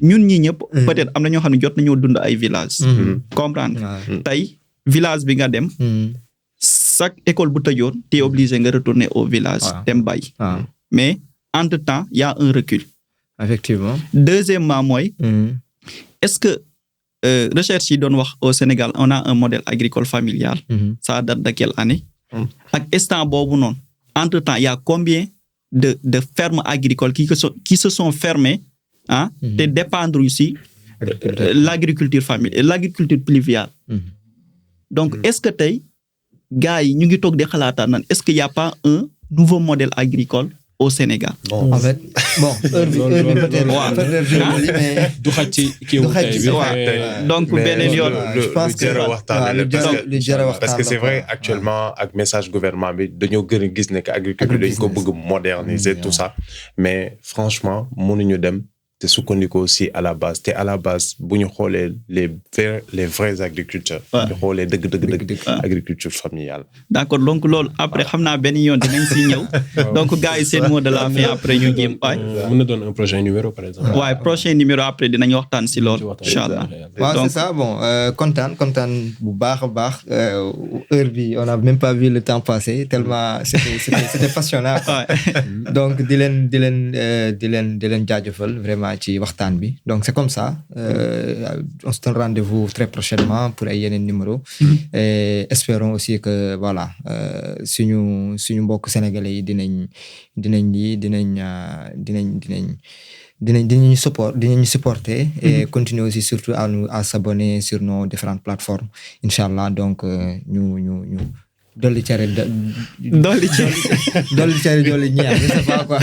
Speaker 3: ñun ñi ñëpp peut-être am na ñoo xam ne jot nañoo dund ay villages comprendre tey village bi nga dem chaque école bu tëjoon t'es obligé nga retourner au village dem bay mais entre temps il y a un recul
Speaker 4: effectivement
Speaker 3: deuxièmement mooy est-ce que recherche yi doon wax au Sénégal on a un modèle agricole familial ça date de quelle année ak instant boobu noonu entre temps il y a combien de fermes agricoles qui se sont fermées te dépendre aussi l'agriculture familiale l'agriculture pluviale donc est-ce que tey gars yi ñu ngi toog di xalaataan nan est-ce qu'il y a pas un nouveau modèle agricole au Sénégal
Speaker 4: en fait bon heure bi
Speaker 2: du xaj ci kii wu tey bi
Speaker 3: donc beneen yoon
Speaker 4: je pense que lu jar a waxtaan
Speaker 1: parce que c'est vrai actuellement ak message gouvernement bi dañoo gën a gis ne que agriculture dañ ko bëgg moderniser tout ça mais franchement mënuñu dem te sukkandiku aussi à la base bu ñu xoolee les vrais agriculteurs ñu xoolee dëgg agriculture familiale
Speaker 3: d'accord donc loolu après xam naa benn yoon dinañ si ñëw donc gars yi seen mot de la fin après ñu jéem
Speaker 2: mën na doon un prochain numéro par exemple
Speaker 3: prochain numéro après dinañ waxtaan si loolu inchallah
Speaker 4: c'est ça bon kontaan bu baax a baax heure bi on a même pas vu le temps passer tellement c'était passionnant donc di leen jaajëfal vraiment ci waxtaan bi donc c'est comme ça on se donne rendez-vous très prochainement pour ay yeneen numéro et espérons aussi que voilà suñu mbokk sénégalais yi dinañu supporter et continuer aussi surtout à s'abonner sur nos différentes plateformes inchallah donc ñu dolli cere dolli ñeex je sais pas quoi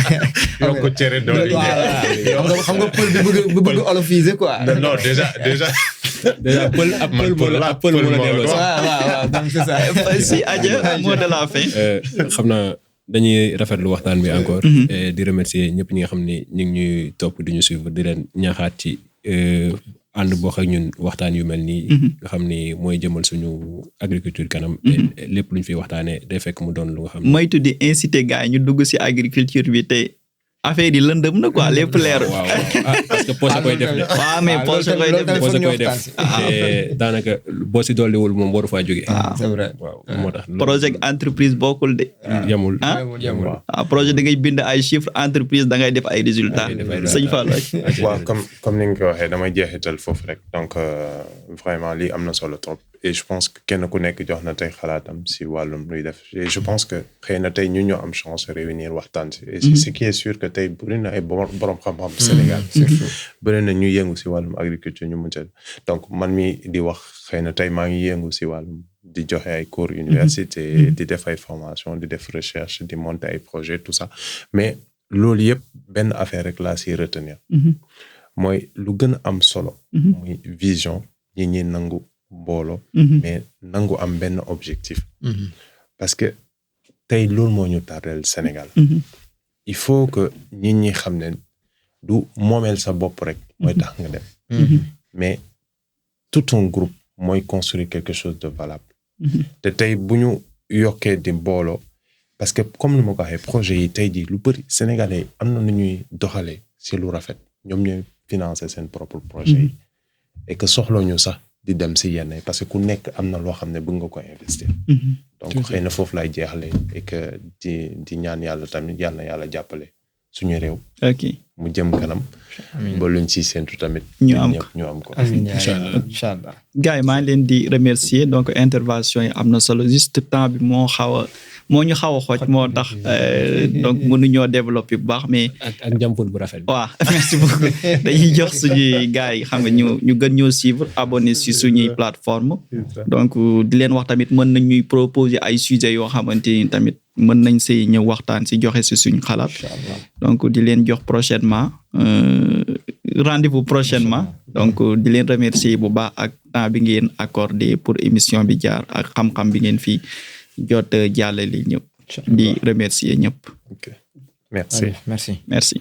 Speaker 1: yokk cere dolli ñeex
Speaker 4: xam nga pël bi bëgg olofiser quoi
Speaker 1: non déjà
Speaker 2: pël moo la delloo
Speaker 4: waaw donc c'est ça
Speaker 3: si Adja mot de la fin
Speaker 2: xam naa dañuy rafetlu waxtaan bi encore et di remercier ñëpp ñi nga xam ne ñu ngi ñuy topp di ñu suivre di leen ñaaxaat ci ànd bokk ak ñun waxtaan yu mel nii nga xam ni mooy jëmal suñu agriculture kanam lépp lu ñu fiy waxtaanee day fekk mu doon lu nga xam ne
Speaker 3: moytu di inciter gars yi ñu dugg ci agriculture bi te affaire yi lëndëm na quoi lépp leer
Speaker 2: parce que poche koy def de
Speaker 3: waaw mais poche koy def
Speaker 2: te daanaka boo si dolliwul moom waru faa jógee
Speaker 4: c'est vrai
Speaker 2: waaw moo tax
Speaker 3: projet entreprise bokkul de
Speaker 2: yamul
Speaker 3: projet da ngay bind ay chiffres entreprise da ngay def ay résultats sëñ Fall
Speaker 1: waaw comme ni nga ko waxee damay jeexital foofu rek donc vraiment lii am na solo trop et je pense que kenn ku nekk jox na tey xalaatam si wàllum luy def et je pense que xëy na tey ñu ñoo am chance réunir waxtaan si et ce qui est sûr que tey bëri na ay borom xam-xam Sénégal bëri na ñu yëngu si wàllum agriculture ñu mun donc man mi di wax xëy na tey maa ngi yëngu si wàllum di joxe ay cours université di def ay formation di def recherche di monter ay projet tout ça mais loolu yëpp benn affaire rek laa si retenir mooy lu gën a am solo muy vision ñi nangu mbooloo mais nangu am benn objectif parce que tey loolu moo ñu tardel Sénégal il faut que ñi xam ne du moomeel sa bopp rek mooy tax nga dem mais tout un groupe mooy construire quelque chose de valable te tey bu ñu yokkee di mbooloo parce que comme ni ma ko waxee projet yi tey jii lu bëri Sénégalais am na nu ñuy doxalee si lu rafet ñoom ñooy financer seen propre projet yi et que soxla ñu sax di dem si yenn parce que ku nekk am na loo xam ne bëgg nga ko investir donc xëy na foofu lay jeexalee et que di ñaan yàlla tamit yàlla jàppale suñu réew
Speaker 3: ok
Speaker 1: mu jëm kanam ba luñ ci séntu tamit
Speaker 3: ñu am ko
Speaker 1: ñu am ko
Speaker 4: amiin
Speaker 2: Inch'Allah.
Speaker 4: inchallah
Speaker 3: gars yi maa ngi leen di remercier donc intervention yi am na solo juste temps bi moo ñu xaw a xooj moo tax donc mënuñoo développer bu baax mais
Speaker 2: ak njàmpul bu rafet bi.
Speaker 3: waaw merci beaucoup dañuy jox suñuy gars yi xam nga ñu gën ñoo suivre abonné si suñuy plateforme donc di leen wax tamit mën nañ ñuy proposer ay sujets yoo xamante ni tamit mën nañ si ñëw waxtaan si joxe si suñu xalaat donc di leen jox prochainement rendez-vous prochainement donc di leen remercier bu baax ak temps bi ngeen accordé pour émission bi jaar ak xam-xam bi ngeen fi jot jàllale ñëpp di remercier ñëpp
Speaker 1: ok merci
Speaker 4: merci
Speaker 3: merci